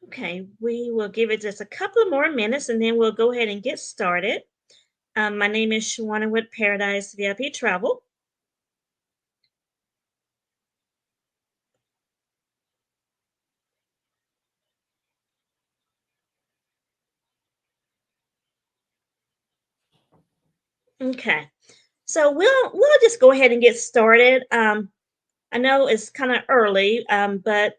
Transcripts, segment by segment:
Okay, we will give it just a couple of more minutes and then we'll go ahead and get started. My name is Shawana with Paradise VIP Travel. Okay, so we'll just go ahead and get started. I know it's kind of early, but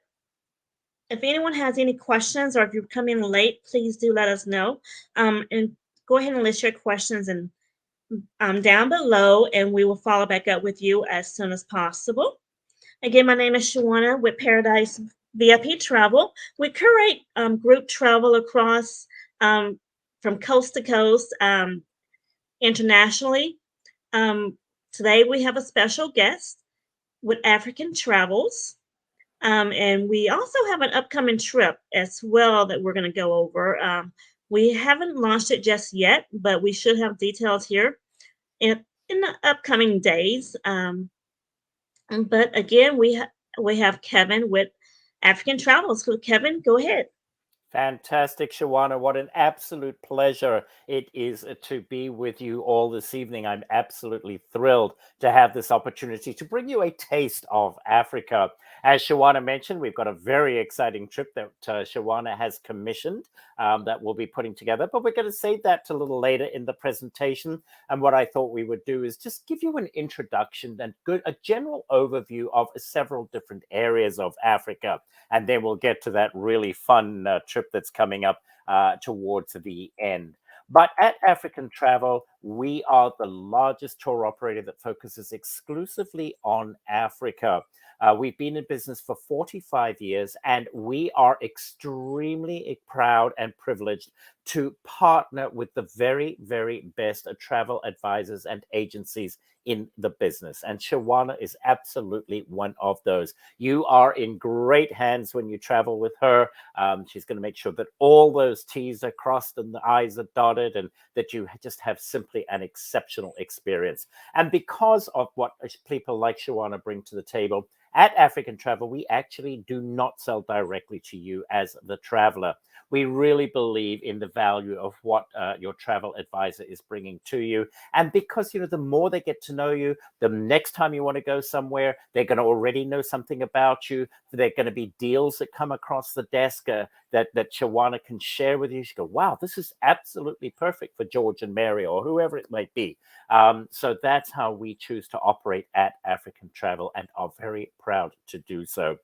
if anyone has any questions or if you come in late, please do let us know. And go ahead and list your questions and down below, and we will follow back up with you as soon as possible. Again, my name is Shawana with Paradise VIP Travel. We curate group travel across um, from coast to coast internationally. Um, Today, we have a special guest with African Travels. And we also have an upcoming trip as well that we're going to go over. We haven't launched it just yet, but we should have details here in the upcoming days. But again, we have Kevin with African Travels. So Kevin, go ahead. Fantastic, Shawana. What an absolute pleasure it is to be with you all this evening. I'm absolutely thrilled to have this opportunity to bring you a taste of Africa. As Shawana mentioned, we've got a very exciting trip that Shawana has commissioned that we'll be putting together, but we're going to save that to a little later in the presentation. And what I thought we would do is just give you an introduction and a general overview of several different areas of Africa, and then we'll get to that really fun trip that's coming up towards the end. But at African Travel, we are the largest tour operator that focuses exclusively on Africa. We've been in business for 45 years, and we are extremely proud and privileged to partner with the very, very best travel advisors and agencies in the business. And Shawana is absolutely one of those. You are in great hands when you travel with her. She's going to make sure that all those T's are crossed and the I's are dotted, and that you just have simply an exceptional experience. And because of what people like Shawana bring to the table, at African Travel, we actually do not sell directly to you as the traveler. We really believe in the value of what your travel advisor is bringing to you. And because, the more they get to know you, the next time you want to go somewhere, they're going to already know something about you. There are going to be deals that come across the desk that Shawana can share with you. She go, wow, this is absolutely perfect for George and Mary or whoever it might be. So that's how we choose to operate at African Travel and are very proud to do so.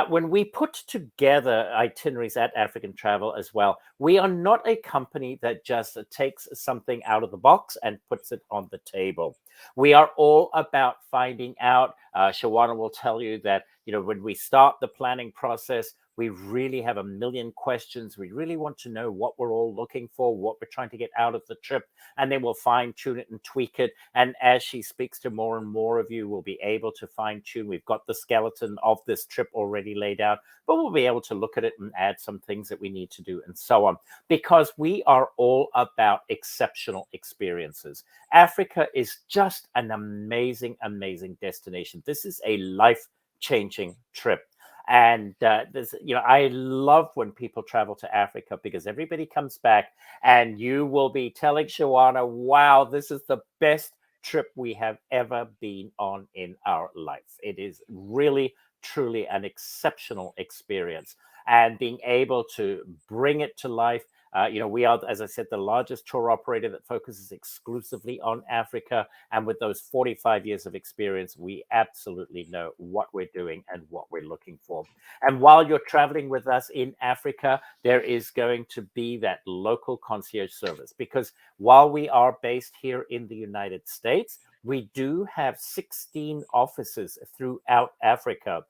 When we put together itineraries at African Travel as well, we are not a company that just takes something out of the box and puts it on the table. We are all about finding out. Shawana will tell you that, when we start the planning process, we really have a million questions. We really want to know what we're all looking for, what we're trying to get out of the trip, and then we'll fine tune it and tweak it. And as she speaks to more and more of you, we'll be able to fine tune. We've got the skeleton of this trip already laid out, but we'll be able to look at it and add some things that we need to do and so on, because we are all about exceptional experiences. Africa is just an amazing, amazing destination. This is a life changing trip. And I love when people travel to Africa because everybody comes back and you will be telling Shawana, wow, this is the best trip we have ever been on in our life. It is really, truly an exceptional experience. And being able to bring it to life, we are, as I said, the largest tour operator that focuses exclusively on Africa. And with those 45 years of experience, we absolutely know what we're doing and what we're looking for. And while you're traveling with us in Africa, there is going to be that local concierge service, because while we are based here in the United States, we do have 16 offices throughout Africa.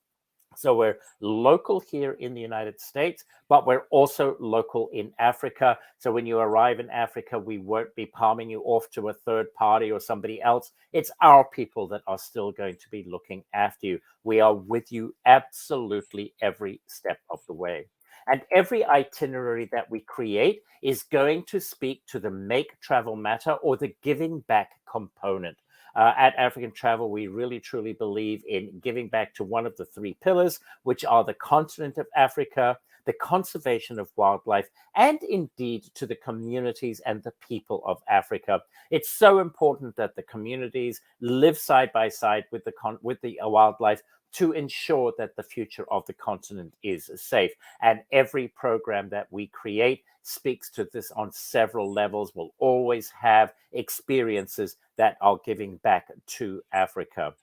So we're local here in the United States, but we're also local in Africa. So when you arrive in Africa, we won't be palming you off to a third party or somebody else. It's our people that are still going to be looking after you. We are with you absolutely every step of the way. And every itinerary that we create is going to speak to the make travel matter or the giving back component. At African Travel, we really truly believe in giving back to one of the three pillars, which are the continent of Africa, the conservation of wildlife, and indeed to the communities and the people of Africa. It's so important that the communities live side by side with the wildlife to ensure that the future of the continent is safe. And every program that we create speaks to this on several levels, will always have experiences that are giving back to Africa.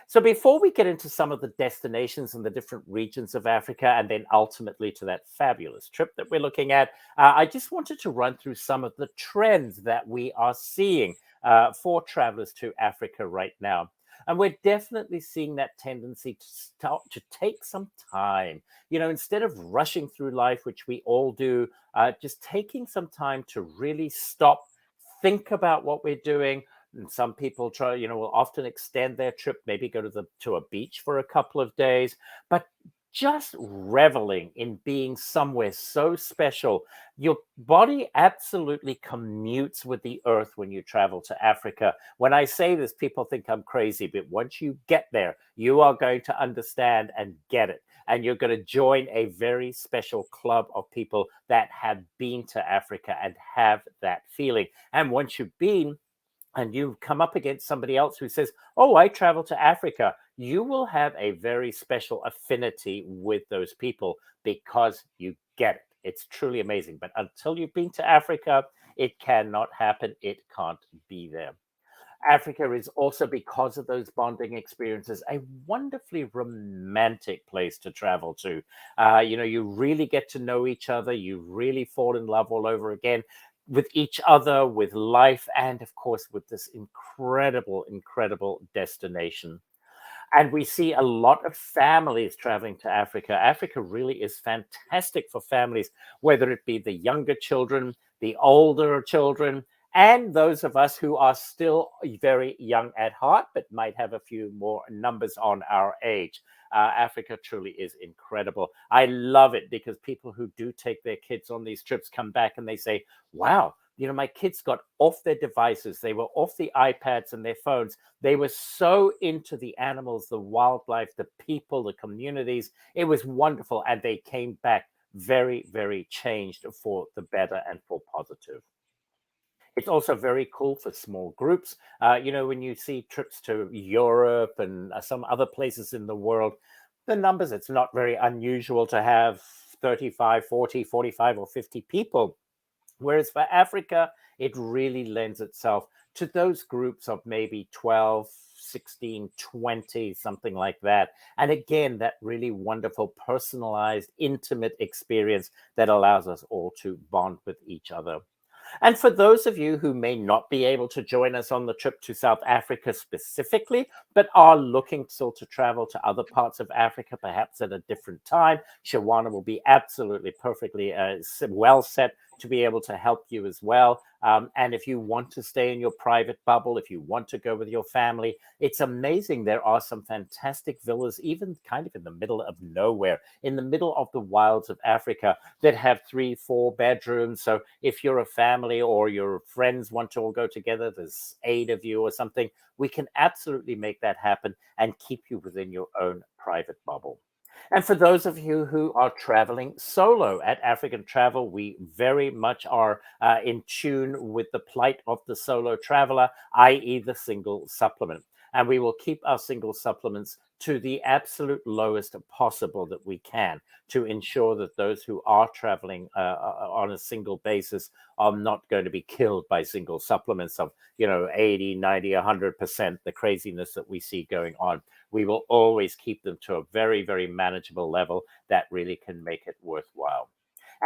So before we get into some of the destinations and the different regions of Africa, and then ultimately to that fabulous trip that we're looking at, I just wanted to run through some of the trends that we are seeing for travelers to Africa right now. And we're definitely seeing that tendency to start to take some time. Instead of rushing through life, which we all do, just taking some time to really stop, think about what we're doing. And some people will often extend their trip, maybe go to a beach for a couple of days, but just reveling in being somewhere so special. Your body absolutely commutes with the earth when you travel to Africa. When I say this, people think I'm crazy, but once you get there, you are going to understand and get it. And you're going to join a very special club of people that have been to Africa and have that feeling. And once you've been, and you come up against somebody else who says, "Oh, I travel to Africa," you will have a very special affinity with those people because you get it. It's truly amazing. But until you've been to Africa, it cannot happen. It can't be there. Africa is also, because of those bonding experiences, a wonderfully romantic place to travel to. You really get to know each other. You really fall in love all over again with each other, with life, and of course, with this incredible, incredible destination. And we see a lot of families traveling to Africa. Africa really is fantastic for families, whether it be the younger children, the older children, and those of us who are still very young at heart, but might have a few more numbers on our age. Africa truly is incredible. I love it because people who do take their kids on these trips come back and they say, wow, my kids got off their devices. They were off the iPads and their phones. They were so into the animals, the wildlife, the people, the communities. It was wonderful. And they came back very, very changed for the better and for positive. It's also very cool for small groups. When you see trips to Europe and some other places in the world, the numbers, it's not very unusual to have 35, 40, 45, or 50 people. Whereas for Africa, it really lends itself to those groups of maybe 12, 16, 20, something like that. And again, that really wonderful, personalized, intimate experience that allows us all to bond with each other. And for those of you who may not be able to join us on the trip to South Africa specifically, but are looking still to travel to other parts of Africa, perhaps at a different time, Shawana will be absolutely perfectly well set to be able to help you as well. And if you want to stay in your private bubble, if you want to go with your family, it's amazing. There are some fantastic villas, even kind of in the middle of nowhere, in the middle of the wilds of Africa, that have 3, 4 bedrooms. So if you're a family or your friends want to all go together, there's 8 of you or something, we can absolutely make that happen and keep you within your own private bubble. And for those of you who are traveling solo at African Travel, we very much are in tune with the plight of the solo traveler, i.e., the single supplement. And we will keep our single supplements to the absolute lowest possible that we can to ensure that those who are traveling on a single basis are not going to be killed by single supplements of 80, 90, 100%, the craziness that we see going on. We will always keep them to a very, very manageable level that really can make it worthwhile.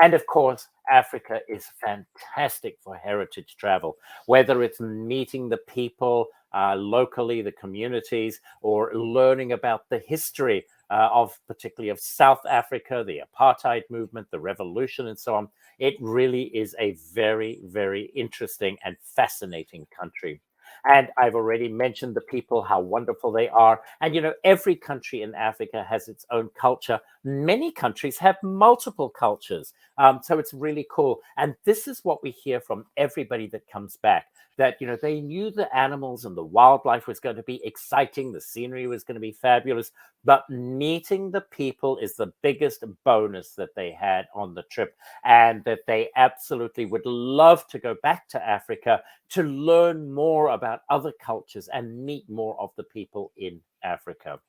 And of course, Africa is fantastic for heritage travel, whether it's meeting the people locally, the communities, or learning about the history of particularly of South Africa, the apartheid movement, the revolution, and so on. It really is a very, very interesting and fascinating country. And I've already mentioned the people, how wonderful they are. And, every country in Africa has its own culture. Many countries have multiple cultures. So it's really cool. And this is what we hear from everybody that comes back, that, they knew the animals and the wildlife was going to be exciting, the scenery was going to be fabulous, but meeting the people is the biggest bonus that they had on the trip, and that they absolutely would love to go back to Africa to learn more about other cultures and meet more of the people in Africa.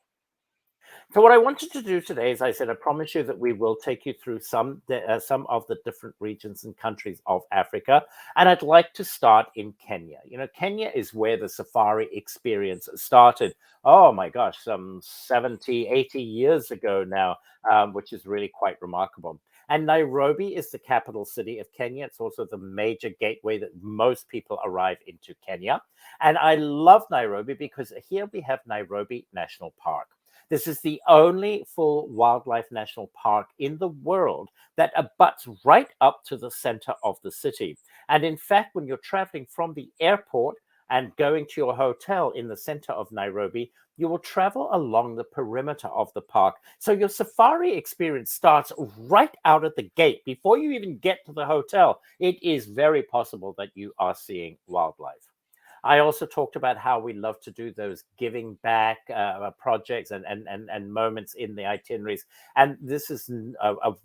So what I wanted to do today, as I said, I promise you that we will take you through some of the different regions and countries of Africa, and I'd like to start in Kenya. Kenya is where the safari experience started. Oh my gosh, some 70, 80 years ago now, which is really quite remarkable. And Nairobi is the capital city of Kenya. It's also the major gateway that most people arrive into Kenya. And I love Nairobi because here we have Nairobi National Park. This is the only full wildlife national park in the world that abuts right up to the center of the city. And in fact, when you're traveling from the airport and going to your hotel in the center of Nairobi, you will travel along the perimeter of the park. So your safari experience starts right out at the gate. Before you even get to the hotel, it is very possible that you are seeing wildlife. I also talked about how we love to do those giving back projects and moments in the itineraries. And this is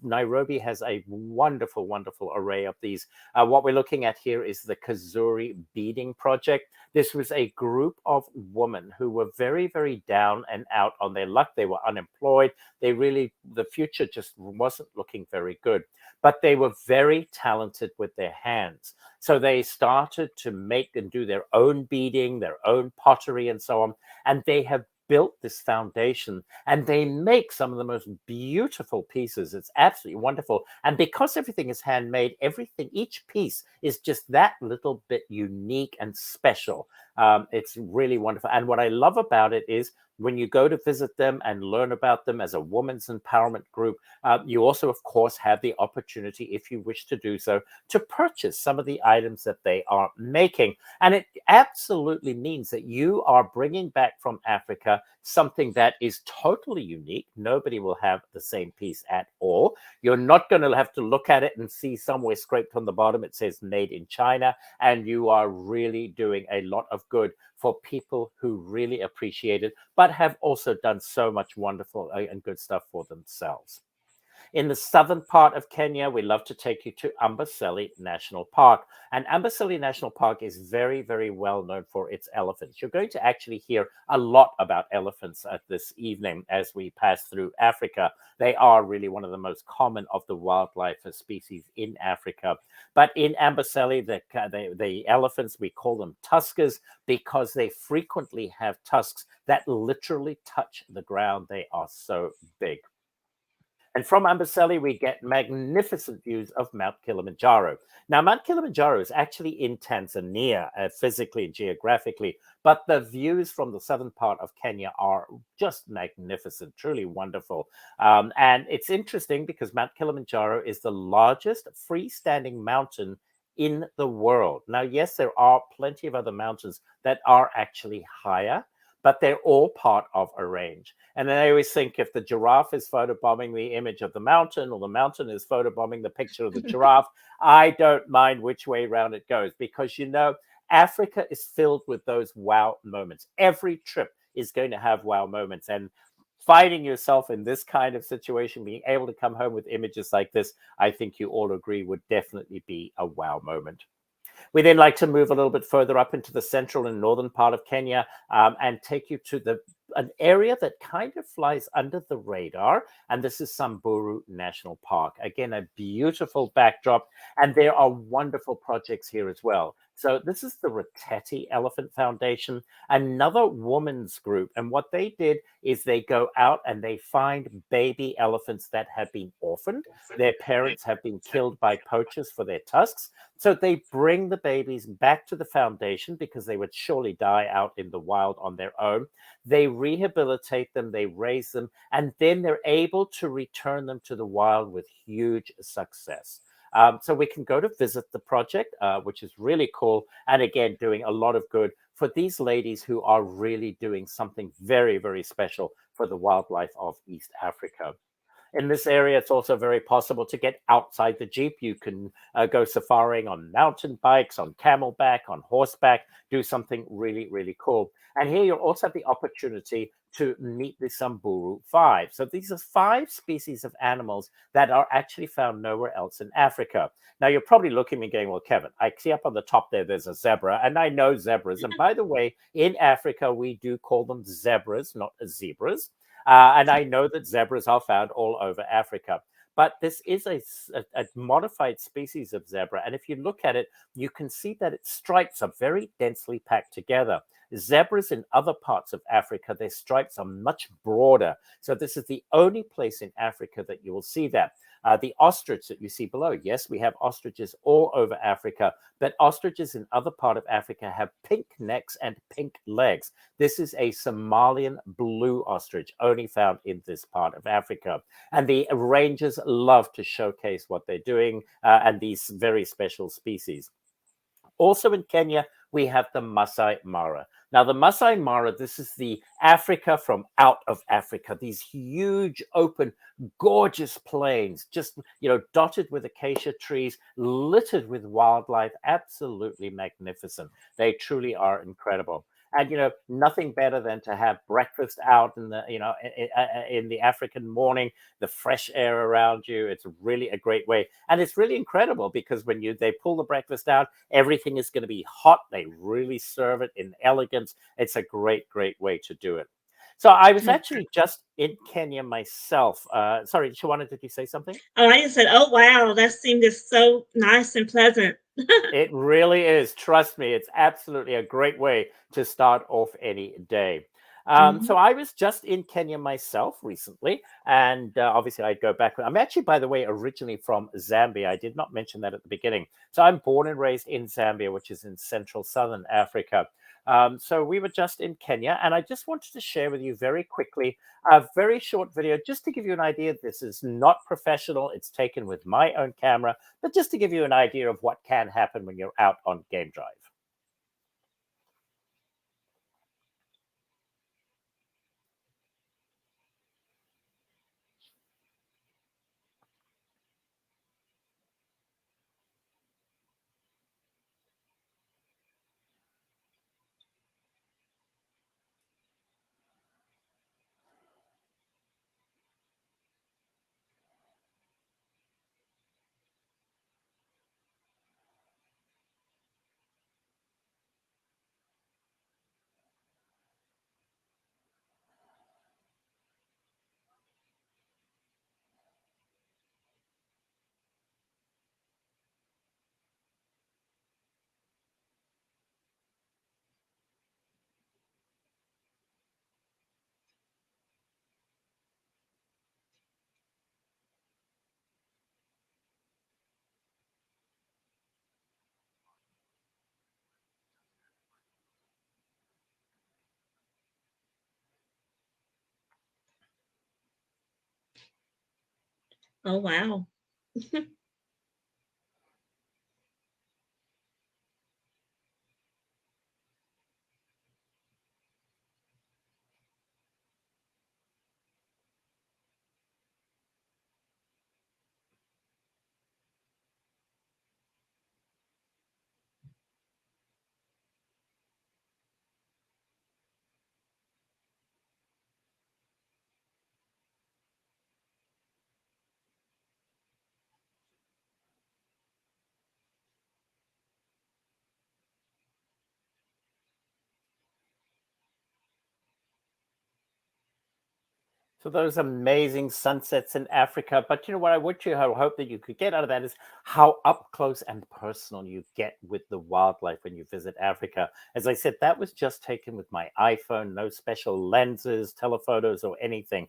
Nairobi has a wonderful, wonderful array of these. What we're looking at here is the Kazuri Beading Project. This was a group of women who were very, very down and out on their luck. They were unemployed. The future just wasn't looking very good. But they were very talented with their hands. So they started to make and do their own beading, their own pottery, and so on. And they have built this foundation, and they make some of the most beautiful pieces. It's absolutely wonderful. And because everything is handmade, each piece is just that little bit unique and special. It's really wonderful. And what I love about it is when you go to visit them and learn about them as a women's empowerment group, you also, of course, have the opportunity, if you wish to do so, to purchase some of the items that they are making. And it absolutely means that you are bringing back from Africa something that is totally unique. Nobody will have the same piece at all. You're not going to have to look at it and see somewhere scraped on the bottom it says made in China. And you are really doing a lot of good for people who really appreciate it, but have also done so much wonderful and good stuff for themselves. In the southern part of Kenya, we love to take you to Amboseli National Park. And Amboseli National Park is very, very well known for its elephants. You're going to actually hear a lot about elephants this evening as we pass through Africa. They are really one of the most common of the wildlife species in Africa. But in Amboseli, the elephants, we call them tuskers because they frequently have tusks that literally touch the ground. They are so big. And from Amboseli, we get magnificent views of Mount Kilimanjaro. Now, Mount Kilimanjaro is actually in Tanzania, physically and geographically, but the views from the southern part of Kenya are just magnificent, truly wonderful. And it's interesting because Mount Kilimanjaro is the largest freestanding mountain in the world. Now, yes, there are plenty of other mountains that are actually higher, but they're all part of a range. And then I always think if the giraffe is photobombing the image of the mountain or the mountain is photobombing the picture of the giraffe, I don't mind which way around it goes because, Africa is filled with those wow moments. Every trip is going to have wow moments. And finding yourself in this kind of situation, being able to come home with images like this, I think you all agree would definitely be a wow moment. We then like to move a little bit further up into the central and northern part of Kenya and take you to an area that kind of flies under the radar, and this is Samburu National Park. Again, a beautiful backdrop, and there are wonderful projects here as well. So this is the Roteti Elephant Foundation, another women's group, and what they did is they go out and they find baby elephants that have been orphaned. Their parents have been killed by poachers for their tusks. So they bring the babies back to the foundation because they would surely die out in the wild on their own. They rehabilitate them, they raise them, and then they're able to return them to the wild with huge success. So we can go to visit the project, which is really cool. And again, doing a lot of good for these ladies who are really doing something very, very special for the wildlife of East Africa. In this area, it's also very possible to get outside the Jeep. You can go safaring on mountain bikes, on camelback, on horseback, do something really, really cool. And here you'll also have the opportunity to meet the Samburu 5. So these are 5 species of animals that are actually found nowhere else in Africa. Now, you're probably looking at me going, well, Kevin, I see up on the top there, there's a zebra, and I know zebras. And by the way, in Africa, we do call them zebras, not zebras. And I know that zebras are found all over Africa. But this is a modified species of zebra. And if you look at it, you can see that its stripes are very densely packed together. Zebras in other parts of Africa, their stripes are much broader. So this is the only place in Africa that you will see that. The ostrich that you see below, yes, we have ostriches all over Africa, but ostriches in other part of Africa have pink necks and pink legs. This is a Somalian blue ostrich, only found in this part of Africa. And the rangers love to showcase what they're doing and these very special species. Also in Kenya, we have the Masai Mara. Now, the Masai Mara, this is the Africa from out of Africa. These huge, open, gorgeous plains, just dotted with acacia trees, littered with wildlife, absolutely magnificent. They truly are incredible. And nothing better than to have breakfast out in the in the African morning, the fresh air around you. It's really a great way, and it's really incredible because when they pull the breakfast out, everything is going to be hot. They really serve it in elegance. It's a great, great way to do it. So I was actually just in Kenya myself. Sorry, Shawana, did you say something? Oh, I just said, oh, wow, that seemed just so nice and pleasant. It really is. Trust me, it's absolutely a great way to start off any day. So Mhm. I was just in Kenya myself recently, and obviously I'd go back. I'm actually, by the way, originally from Zambia. I did not mention that at the beginning. So I'm born and raised in Zambia, which is in central southern Africa. So we were just in Kenya, and I just wanted to share with you very quickly a very short video just to give you an idea. This is not professional. It's taken with my own camera, but just to give you an idea of what can happen when you're out on game drive. Oh, wow. So those amazing sunsets in Africa. But you know what I would hope that you could get out of that is how up close and personal you get with the wildlife when you visit Africa. As I said, that was just taken with my iPhone, no special lenses, telephotos, or anything.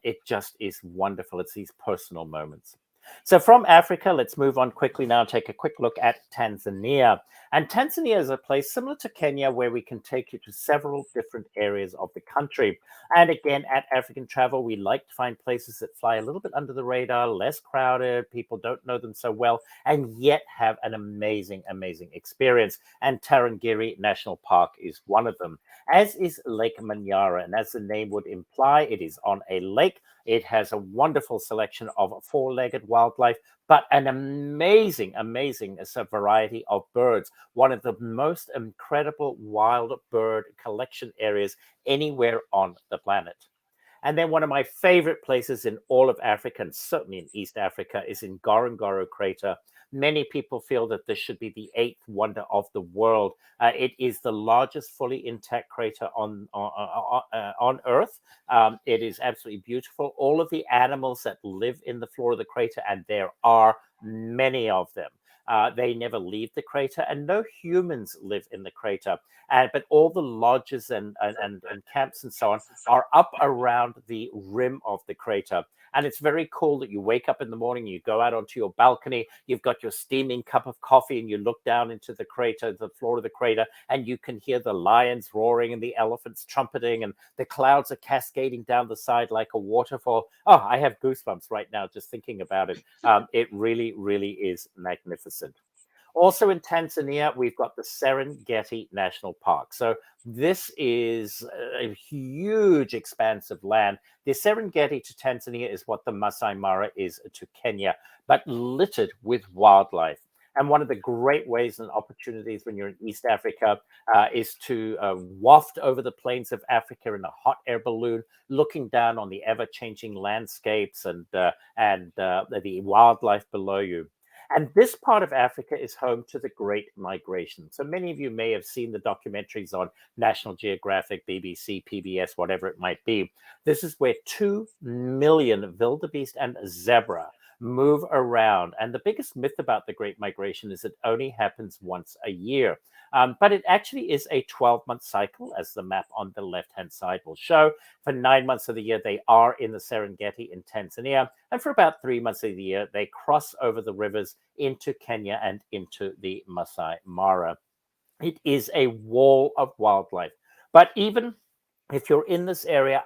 It just is wonderful. It's these personal moments. So from Africa, let's move on quickly now, take a quick look at Tanzania. And Tanzania is a place similar to Kenya where we can take you to several different areas of the country. And again, at African Travel, we like to find places that fly a little bit under the radar, less crowded, people don't know them so well, and yet have an amazing, amazing experience. And Tarangire National Park is one of them, as is Lake Manyara. And as the name would imply, it is on a lake. It has a wonderful selection of four-legged wildlife, but an amazing variety of birds. One of the most incredible wild bird collection areas anywhere on the planet. And then one of my favorite places in all of Africa, and certainly in East Africa, is in Ngorongoro Crater. Many people feel that this should be the eighth wonder of the world. It is the largest fully intact crater on Earth. It is absolutely beautiful. All of the animals that live in the floor of the crater, and there are many of them. They never leave the crater, and no humans live in the crater. But all the lodges and camps and so on are up around the rim of the crater. And it's very cool that you wake up in the morning, you go out onto your balcony, you've got your steaming cup of coffee, and you look down into the crater, the floor of the crater, and you can hear the lions roaring and the elephants trumpeting, and the clouds are cascading down the side like a waterfall. Oh, I have goosebumps right now just thinking about it. It really is magnificent. Also in Tanzania, we've got the Serengeti National Park. So this is a huge expanse of land. The Serengeti to Tanzania is what the Masai Mara is to Kenya, but littered with wildlife. And one of the great ways and opportunities when you're in East Africa is to waft over the plains of Africa in a hot air balloon, looking down on the ever-changing landscapes and the wildlife below you. And this part of Africa is home to the Great Migration. So many of you may have seen the documentaries on National Geographic, BBC, PBS, whatever it might be. This is where 2 million wildebeest and zebra move around. And the biggest myth about the Great Migration is it only happens once a year. But it actually is a 12-month cycle, as the map on the left-hand side will show. For 9 months of the year, they are in the Serengeti in Tanzania. And for about 3 months of the year, they cross over the rivers into Kenya and into the Masai Mara. It is a wall of wildlife. But even if you're in this area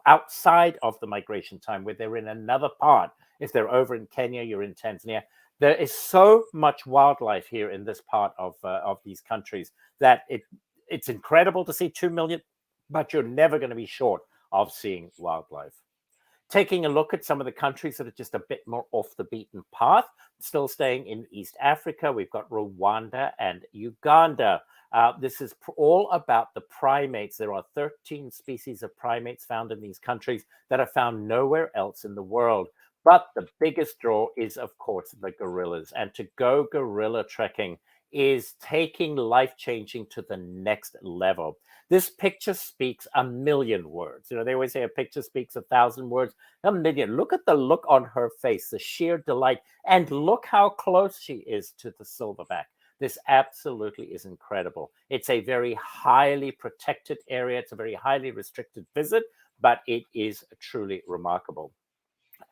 outside of the migration time, where they're in another part, if they're over in Kenya, you're in Tanzania, there is so much wildlife here in this part of these countries that it's incredible to see 2 million, but you're never going to be short of seeing wildlife. Taking a look at some of the countries that are just a bit more off the beaten path, still staying in East Africa, we've got Rwanda and Uganda. This is all about the primates. There are 13 species of primates found in these countries that are found nowhere else in the world. But the biggest draw is, of course, the gorillas. And to go gorilla trekking is taking life-changing to the next level. This picture speaks a million words. They always say a picture speaks 1,000 words. A million. Look at the look on her face, the sheer delight. And look how close she is to the silverback. This absolutely is incredible. It's a very highly protected area. It's a very highly restricted visit, but it is truly remarkable.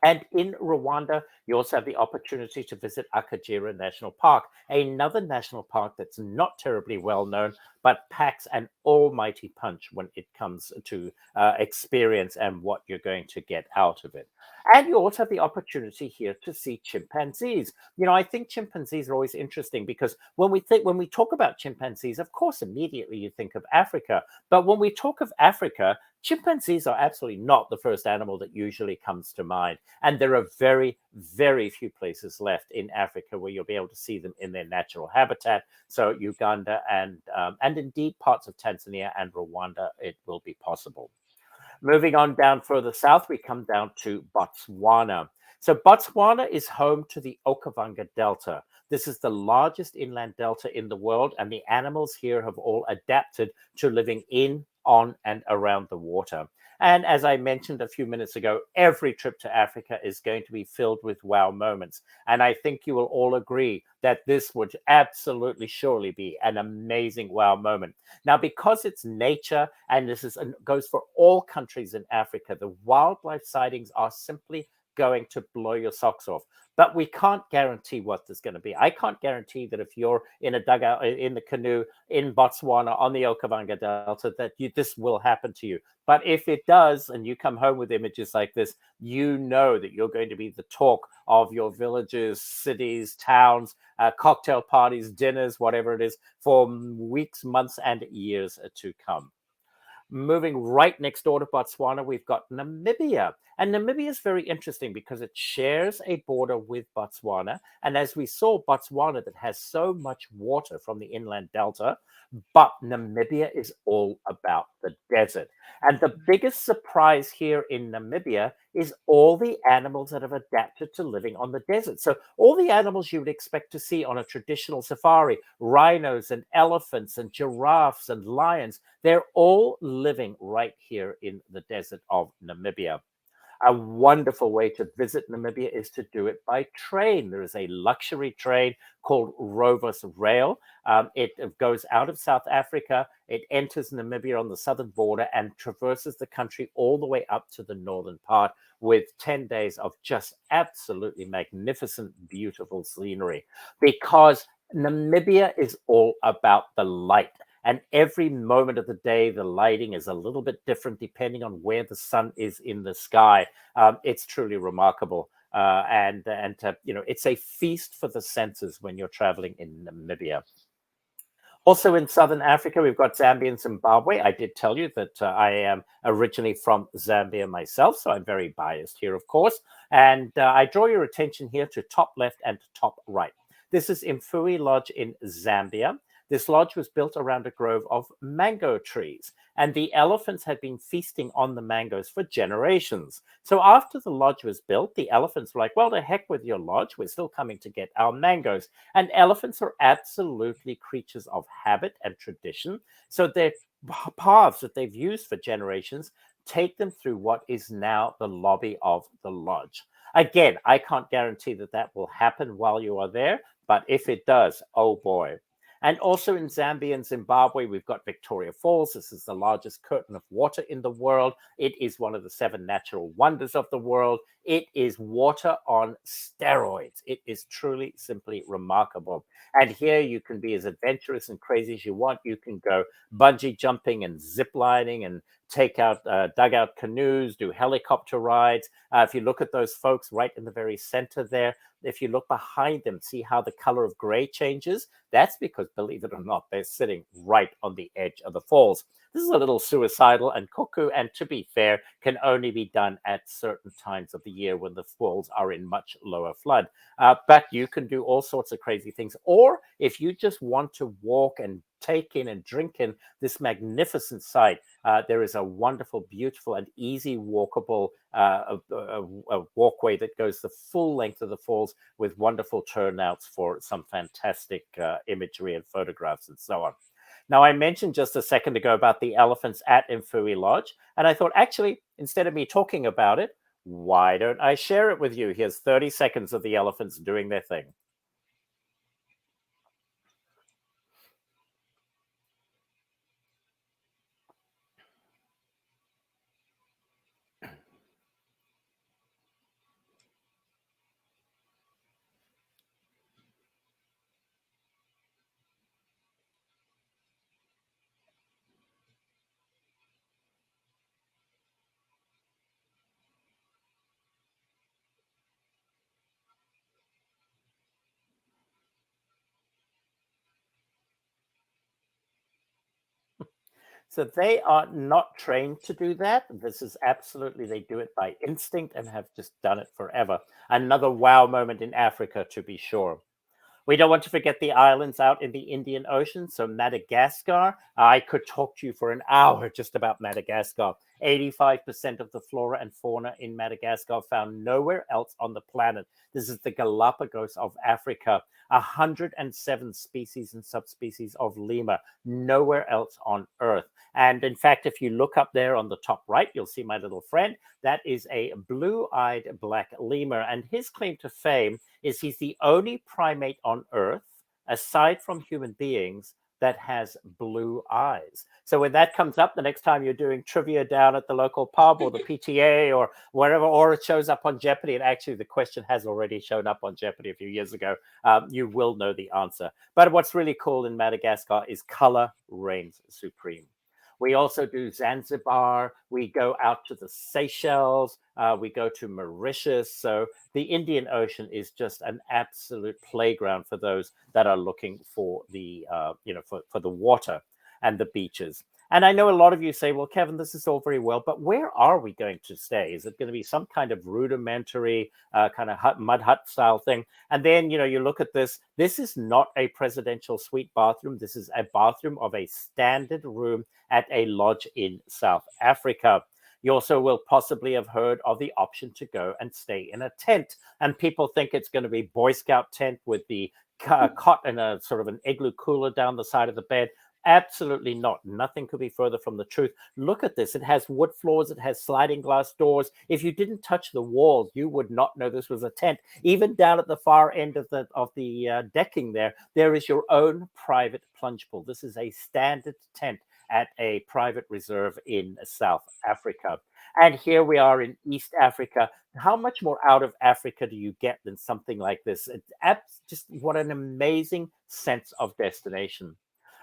And in Rwanda, you also have the opportunity to visit Akagera National Park, another national park that's not terribly well known, but packs an almighty punch when it comes to experience and what you're going to get out of it. And you also have the opportunity here to see chimpanzees. I think chimpanzees are always interesting because when we talk about chimpanzees, of course, immediately you think of Africa. But when we talk of Africa, chimpanzees are absolutely not the first animal that usually comes to mind. And there are very few places left in Africa where you'll be able to see them in their natural habitat. So Uganda and indeed parts of Tanzania and Rwanda, it will be possible. Moving on down further south, we come down to Botswana. So Botswana is home to the Okavango Delta. This is the largest inland delta in the world, and the animals here have all adapted to living in, on, and around the water. And as I mentioned a few minutes ago, every trip to Africa is going to be filled with wow moments. And I think you will all agree that this would absolutely surely be an amazing wow moment. Now, because it's nature, and goes for all countries in Africa, the wildlife sightings are simply going to blow your socks off. But we can't guarantee what there's going to be. I can't guarantee that if you're in a dugout, in the canoe in Botswana on the Okavango Delta, that this will happen to you. But if it does, and you come home with images like this, you know that you're going to be the talk of your villages, cities, towns, cocktail parties, dinners, whatever it is, for weeks, months, and years to come. Moving right next door to Botswana, we've got Namibia. And Namibia is very interesting because it shares a border with Botswana. And as we saw, Botswana that has so much water from the inland delta, but Namibia is all about the desert. And the biggest surprise here in Namibia is all the animals that have adapted to living on the desert. So, all the animals you would expect to see on a traditional safari, rhinos and elephants and giraffes and lions, they're all living right here in the desert of Namibia. A wonderful way to visit Namibia is to do it by train. There is a luxury train called Rovos Rail. It goes out of South Africa, it enters Namibia on the southern border and traverses the country all the way up to the northern part with 10 days of just absolutely magnificent, beautiful scenery. Because Namibia is all about the light. And every moment of the day, the lighting is a little bit different depending on where the sun is in the sky. It's truly remarkable. It's a feast for the senses when you're traveling in Namibia. Also in Southern Africa, we've got Zambia and Zimbabwe. I did tell you that I am originally from Zambia myself, so I'm very biased here, of course. And I draw your attention here to top left and top right. This is Mfui Lodge in Zambia. This lodge was built around a grove of mango trees, and the elephants had been feasting on the mangoes for generations. So after the lodge was built, the elephants were like, well, to heck with your lodge, we're still coming to get our mangoes. And elephants are absolutely creatures of habit and tradition. So their paths that they've used for generations take them through what is now the lobby of the lodge. Again, I can't guarantee that that will happen while you are there, but if it does, oh boy. And also in Zambia and Zimbabwe, we've got Victoria Falls. This is the largest curtain of water in the world. It is one of the seven natural wonders of the world. It is water on steroids. It is truly, simply remarkable. And here you can be as adventurous and crazy as you want. You can go bungee jumping and zip lining and take out dugout canoes, do helicopter rides. If you look at those folks right in the very center there, if you look behind them, see how the color of gray changes? That's because, believe it or not, they're sitting right on the edge of the falls. This is a little suicidal and cuckoo, and to be fair, can only be done at certain times of the year when the falls are in much lower flood. But you can do all sorts of crazy things. Or if you just want to walk and take in and drink in this magnificent sight, there is a wonderful, beautiful, and easy walkable a walkway that goes the full length of the falls with wonderful turnouts for some fantastic imagery and photographs and so on. Now, I mentioned just a second ago about the elephants at Mfui Lodge, and I thought actually, instead of me talking about it, why don't I share it with you? Here's 30 seconds of the elephants doing their thing. So they are not trained to do that. This is absolutely, they do it by instinct and have just done it forever. Another wow moment in Africa, to be sure. We don't want to forget the islands out in the Indian Ocean. So, Madagascar, I could talk to you for an hour just about Madagascar. 85% of the flora and fauna in Madagascar found nowhere else on the planet. This is the Galapagos of Africa. 107 species and subspecies of lemur, nowhere else on Earth. And in fact, if you look up there on the top right, you'll see my little friend. That is a blue eyed black lemur. And his claim to fame is he's the only primate on Earth, aside from human beings, that has blue eyes. So when that comes up, the next time you're doing trivia down at the local pub or the PTA or wherever, or it shows up on Jeopardy, and actually the question has already shown up on Jeopardy a few years ago, you will know the answer. But what's really cool in Madagascar is color reigns supreme. We also do Zanzibar. We go out to the Seychelles. We go to Mauritius. So the Indian Ocean is just an absolute playground for those that are looking for the for the water and the beaches. And I know a lot of you say, well, Kevin, this is all very well, but where are we going to stay? Is it going to be some kind of rudimentary kind of mud hut style thing? And then, you look at this. This is not a presidential suite bathroom. This is a bathroom of a standard room at a lodge in South Africa. You also will possibly have heard of the option to go and stay in a tent. And people think it's going to be Boy Scout tent with the cot and a sort of an igloo cooler down the side of the bed. Absolutely not. Nothing could be further from the truth. Look at this. It has wood floors. It has sliding glass doors. If you didn't touch the walls, you would not know this was a tent. Even down at the far end of the decking there is your own private plunge pool. This is a standard tent at a private reserve in South Africa. And here we are in East Africa. How much more out of Africa do you get than something like this? It's just what an amazing sense of destination.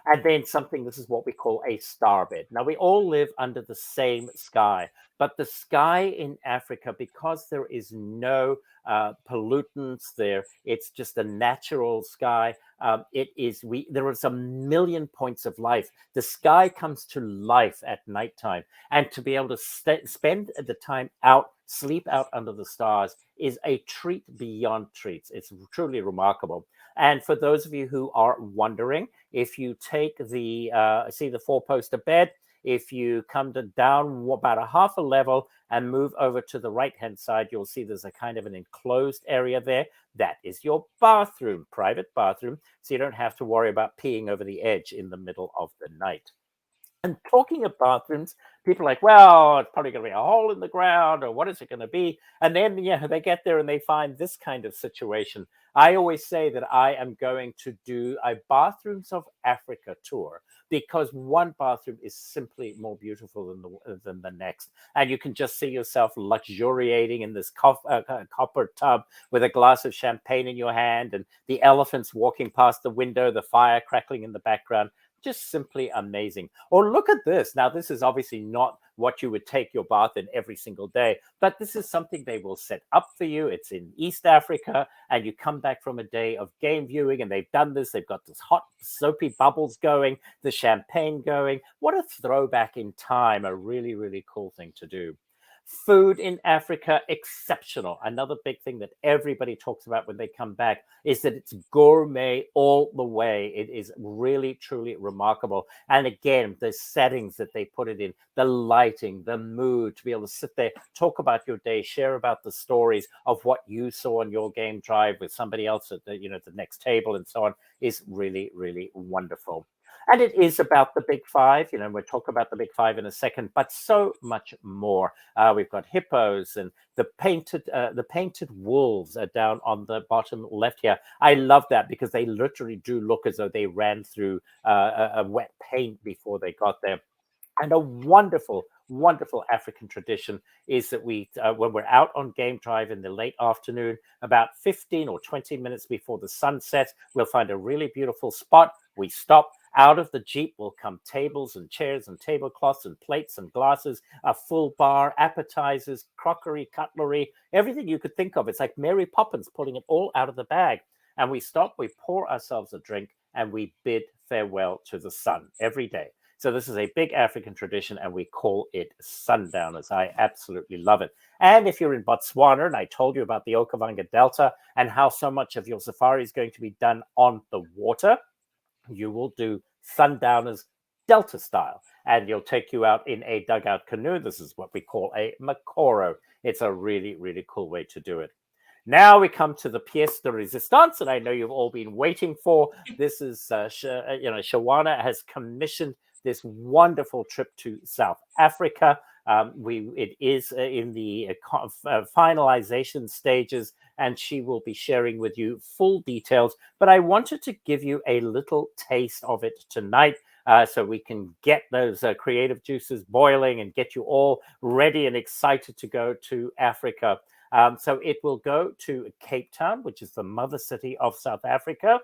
And then something, this is what we call a starbed. Now, we all live under the same sky, but the sky in Africa, because there is no pollutants there, it's just a natural sky. There is a million points of life. The sky comes to life at nighttime, and to be able to spend the time out, sleep out under the stars, is a treat beyond treats. It's truly remarkable. And for those of you who are wondering, if you take see the four-poster bed, if you come down about a half a level and move over to the right-hand side, you'll see there's a kind of an enclosed area there. That is your bathroom, private bathroom, so you don't have to worry about peeing over the edge in the middle of the night. And talking of bathrooms, people are like, well, it's probably going to be a hole in the ground, or what is it going to be? And then, they get there and they find this kind of situation. I always say that I am going to do a Bathrooms of Africa tour, because one bathroom is simply more beautiful than the next. And you can just see yourself luxuriating in this copper tub with a glass of champagne in your hand, and the elephants walking past the window, the fire crackling in the background. Just simply amazing. Or look at this. Now, this is obviously not what you would take your bath in every single day, but this is something they will set up for you. It's in East Africa, and you come back from a day of game viewing, and they've done this. They've got this hot, soapy bubbles going, the champagne going. What a throwback in time. A really, really cool thing to do. Food in Africa, exceptional. Another big thing that everybody talks about when they come back is that it's gourmet all the way. It is really, truly remarkable. And again, the settings that they put it in, the lighting, the mood, to be able to sit there, talk about your day, share about the stories of what you saw on your game drive with somebody else at the next table and so on, is really, really wonderful. And it is about the big five. We'll talk about the big five in a second, but so much more. We've got hippos and the painted wolves are down on the bottom left here. I love that because they literally do look as though they ran through a wet paint before they got there. And a wonderful, wonderful African tradition is that when we're out on game drive in the late afternoon, about 15 or 20 minutes before the sun sets, we'll find a really beautiful spot. We stop. Out of the Jeep will come tables and chairs and tablecloths and plates and glasses, a full bar, appetizers, crockery, cutlery, everything you could think of. It's like Mary Poppins pulling it all out of the bag. And we stop, we pour ourselves a drink, and we bid farewell to the sun every day. So this is a big African tradition, and we call it Sundowners. I absolutely love it. And if you're in Botswana, and I told you about the Okavango Delta and how so much of your safari is going to be done on the water, you will do Sundowners Delta style, and you'll take you out in a dugout canoe. This is what we call a Makoro. It's a really, really cool way to do it. Now we come to the pièce de résistance, and I know you've all been waiting for. This is, Shawana has commissioned this wonderful trip to South Africa. It is in the finalization stages, and she will be sharing with you full details. But I wanted to give you a little taste of it tonight, so we can get those creative juices boiling and get you all ready and excited to go to Africa. So it will go to Cape Town, which is the mother city of South Africa.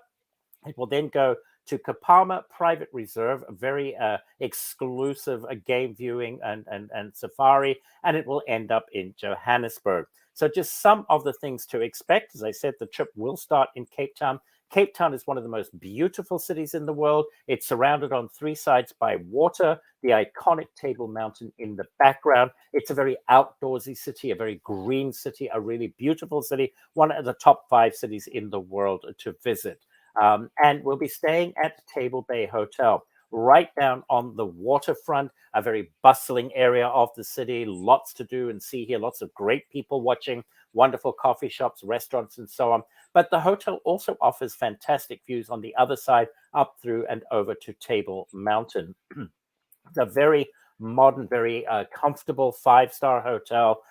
It will then go to Kapama Private Reserve, a very exclusive game viewing and safari, and it will end up in Johannesburg. So just some of the things to expect. As I said, the trip will start in Cape Town. Cape Town is one of the most beautiful cities in the world. It's surrounded on three sides by water, the iconic Table Mountain in the background. It's a very outdoorsy city, a very green city, a really beautiful city, one of the top 5 cities in the world to visit. And we'll be staying at Table Bay Hotel, right down on the waterfront, a very bustling area of the city, lots to do and see here, lots of great people watching, wonderful coffee shops, restaurants, and so on. But the hotel also offers fantastic views on the other side, up through and over to Table Mountain. It's a very modern, very comfortable 5-star hotel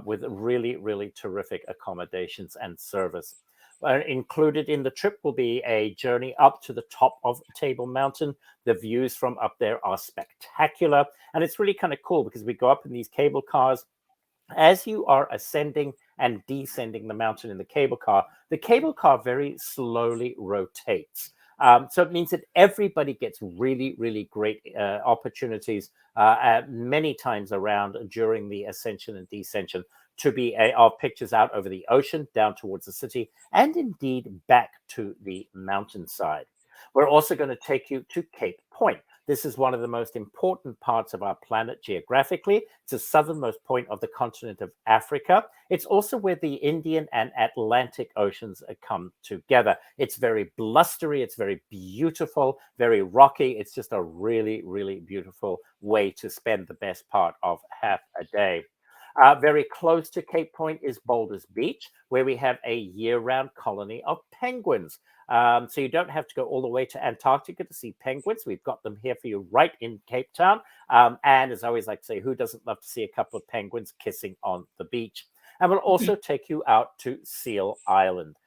with really, really terrific accommodations and service. Included in the trip will be a journey up to the top of Table Mountain. The views from up there are spectacular. And it's really kind of cool because we go up in these cable cars. As you are ascending and descending the mountain in the cable car very slowly rotates. So it means that everybody gets really, really great opportunities many times around during the ascension and descension to be of pictures out over the ocean, down towards the city, and indeed back to the mountainside. We're also going to take you to Cape Point. This is one of the most important parts of our planet geographically. It's the southernmost point of the continent of Africa. It's also where the Indian and Atlantic Oceans come together. It's very blustery, it's very beautiful, very rocky. It's just a really, really beautiful way to spend the best part of half a day. Very close to Cape Point is Boulders Beach, where we have a year-round colony of penguins. So you don't have to go all the way to Antarctica to see penguins. We've got them here for you right in Cape Town. And as I always like to say, who doesn't love to see a couple of penguins kissing on the beach? And we'll also take you out to Seal Island,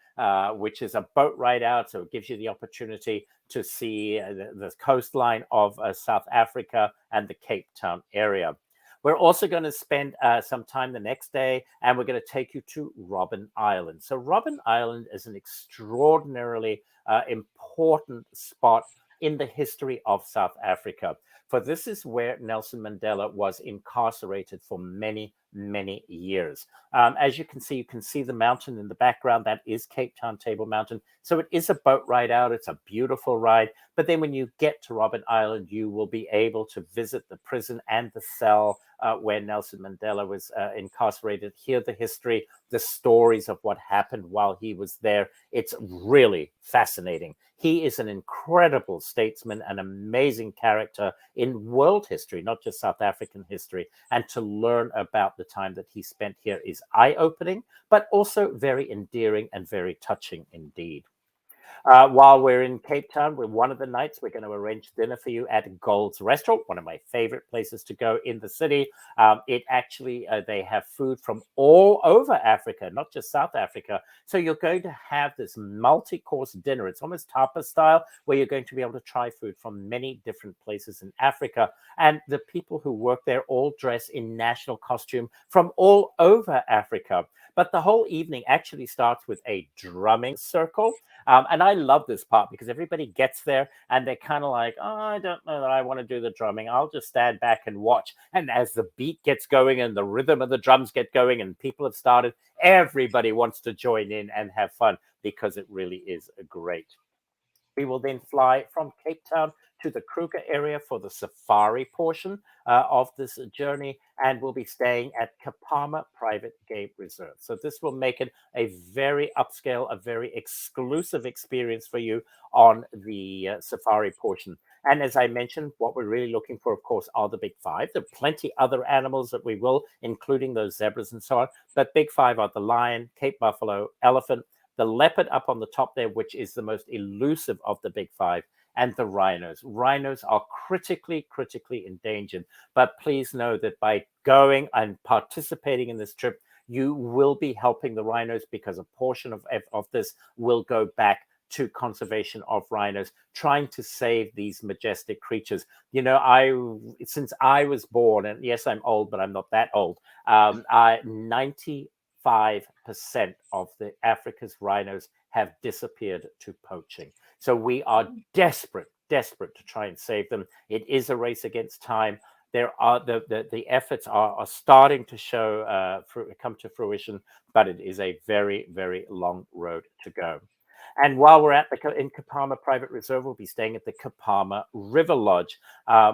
which is a boat ride out. So it gives you the opportunity to see the coastline of South Africa and the Cape Town area. We're also going to spend some time the next day, and we're going to take you to Robben Island. So Robben Island is an extraordinarily important spot in the history of South Africa. For this is where Nelson Mandela was incarcerated for many, many years. As you can see the mountain in the background. That is Cape Town Table Mountain. So it is a boat ride out. It's a beautiful ride. But then when you get to Robben Island, you will be able to visit the prison and the cell where Nelson Mandela was incarcerated, hear the history, the stories of what happened while he was there. It's really fascinating. He is an incredible statesman, an amazing character in world history, not just South African history. And to learn about the time that he spent here is eye-opening, but also very endearing and very touching indeed. While we're in Cape Town, one of the nights we're going to arrange dinner for you at Gold's Restaurant, one of my favorite places to go in the city. It actually, they have food from all over Africa, not just South Africa. So you're going to have this multi-course dinner. It's almost tapas style, where you're going to be able to try food from many different places in Africa. And the people who work there all dress in national costume from all over Africa. But the whole evening actually starts with a drumming circle. And I love this part because everybody gets there and they're kind of like, oh, I don't know that I want to do the drumming. I'll just stand back and watch. And as the beat gets going and the rhythm of the drums get going and people have started, everybody wants to join in and have fun because it really is great. We will then fly from Cape Town to the Kruger area for the safari portion of this journey, and we'll be staying at Kapama Private Game Reserve. So this will make it a very upscale, a very exclusive experience for you on the safari portion. And as I mentioned, what we're really looking for, of course, are the big five. There are plenty other animals that we will, including those zebras and so on. But big five are the lion, Cape buffalo, elephant, the leopard up on the top there, which is the most elusive of the big five, and the rhinos. Rhinos are critically, critically endangered. But please know that by going and participating in this trip, you will be helping the rhinos because a portion of this will go back to conservation of rhinos, trying to save these majestic creatures. You know, since I was born, and yes, I'm old, but I'm not that old. 95% of the Africa's rhinos have disappeared to poaching. So we are desperate to try and save them. It is a race against time. There are the efforts are starting to show come to fruition, but it is a very, very long road to go. And while we're at in Kapama Private Reserve, we'll be staying at the Kapama River Lodge,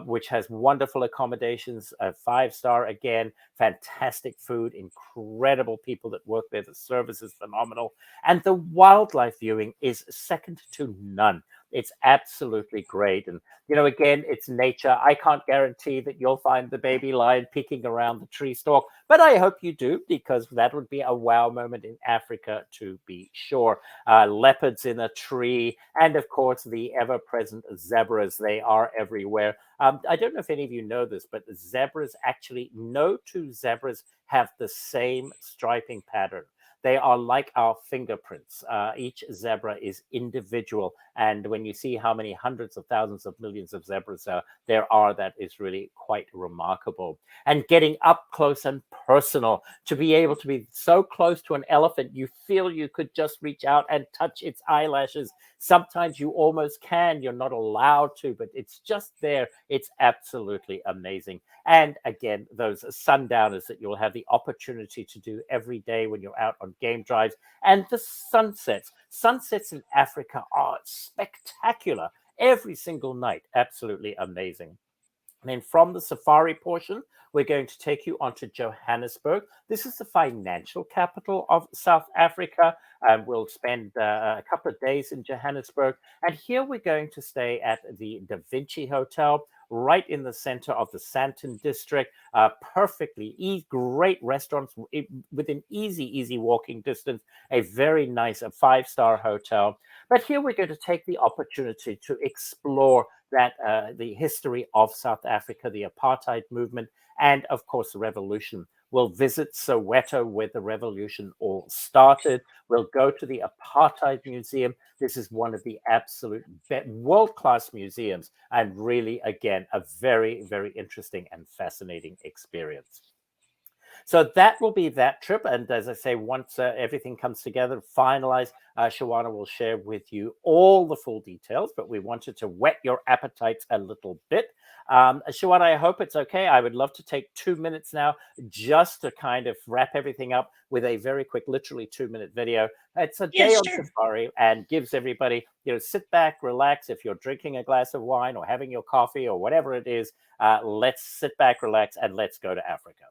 which has wonderful accommodations, a 5 star again, fantastic food, incredible people that work there. The service is phenomenal, and the wildlife viewing is second to none. It's absolutely great. And, again, it's nature. I can't guarantee that you'll find the baby lion peeking around the tree stalk, but I hope you do, because that would be a wow moment in Africa to be sure. Leopards in a tree, and of course, the ever present zebras. They are everywhere. I don't know if any of you know this, but zebras actually, no two zebras have the same striping pattern. They are like our fingerprints. Each zebra is individual. And when you see how many hundreds of thousands of millions of zebras there are, that is really quite remarkable. And getting up close and personal, to be able to be so close to an elephant, you feel you could just reach out and touch its eyelashes. Sometimes you almost can. You're not allowed to, but it's just there. It's absolutely amazing. And again, those sundowners that you'll have the opportunity to do every day when you're out on game drives, and the sunsets. Sunsets in Africa are spectacular every single night. Absolutely amazing. And then from the safari portion, we're going to take you on to Johannesburg. This is the financial capital of South Africa. We'll spend a couple of days in Johannesburg. And here we're going to stay at the Da Vinci Hotel, right in the center of the Sandton district. Great restaurants within easy walking distance. A very nice 5 star hotel. But here we're going to take the opportunity to explore the history of South Africa, the apartheid movement, and of course the revolution. We'll visit Soweto, where the revolution all started. We'll go to the Apartheid Museum. This is one of the absolute world-class museums, and really, again, a very interesting and fascinating experience. So that will be that trip. And as I say, once everything comes together, finalized, Shawana will share with you all the full details. But we wanted to whet your appetites a little bit. Shawana, I hope it's okay. I would love to take 2 minutes now just to kind of wrap everything up with a very quick, literally 2 minute video. It's a Yeah, day on sure. safari and gives everybody, sit back, relax. If you're drinking a glass of wine or having your coffee or whatever it is, let's sit back, relax, and let's go to Africa.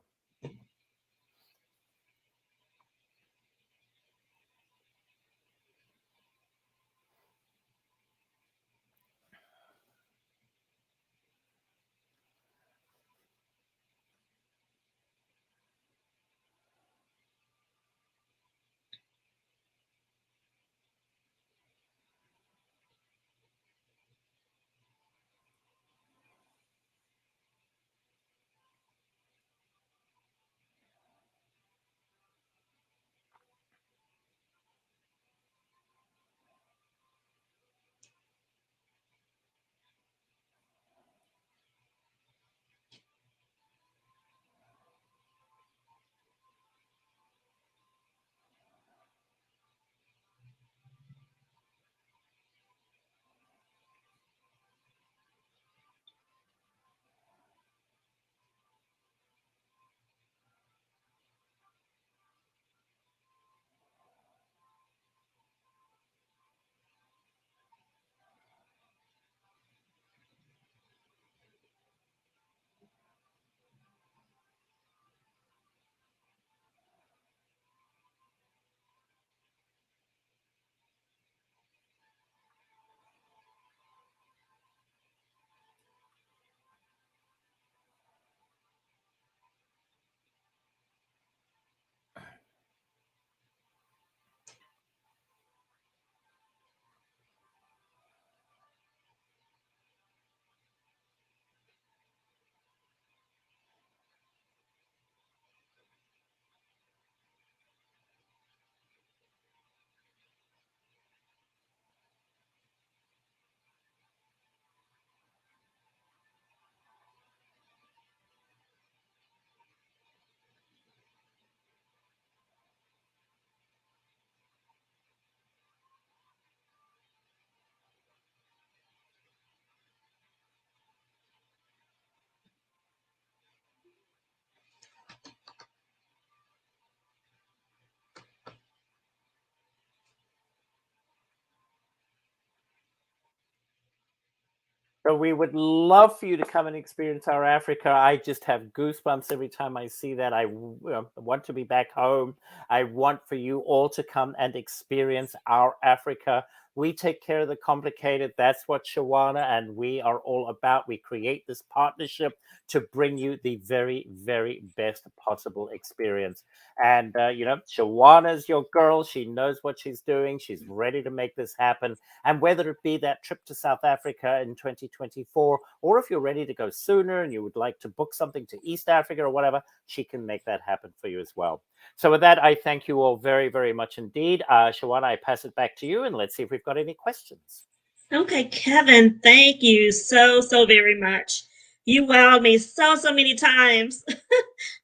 So we would love for you to come and experience our Africa. I just have goosebumps every time I see that. Want to be back home. I want for you all to come and experience our Africa. We take care of the complicated. That's what Shawana and we are all about. We create this partnership to bring you the very, very best possible experience. And, Shawana's your girl. She knows what she's doing. She's ready to make this happen. And whether it be that trip to South Africa in 2024, or if you're ready to go sooner and you would like to book something to East Africa or whatever, she can make that happen for you as well. So with that, I thank you all very, very much indeed. Shawana, I pass it back to you and let's see if we've got any questions. Okay, Kevin, thank you so very much. You wowed me so many times.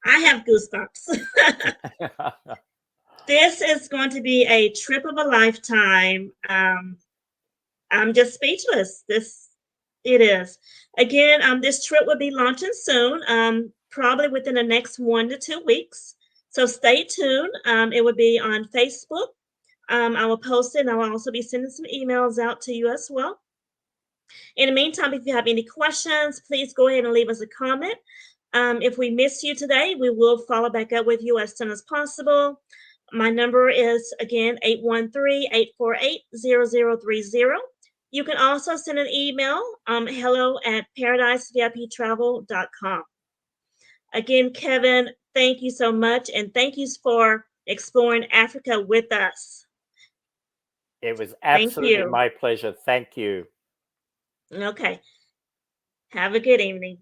I have goosebumps. This is going to be a trip of a lifetime. I'm just speechless. It is. Again, this trip will be launching soon, probably within the next 1 to 2 weeks. So stay tuned. It will be on Facebook. I will post it and I will also be sending some emails out to you as well. In the meantime, if you have any questions, please go ahead and leave us a comment. If we miss you today, we will follow back up with you as soon as possible. My number is again 813-848-0030. You can also send an email, hello@paradiseviptravel.com. Again, Kevin, thank you so much, and thank you for exploring Africa with us. It was Thank absolutely you. my pleasure. Thank you. Okay. Have a good evening.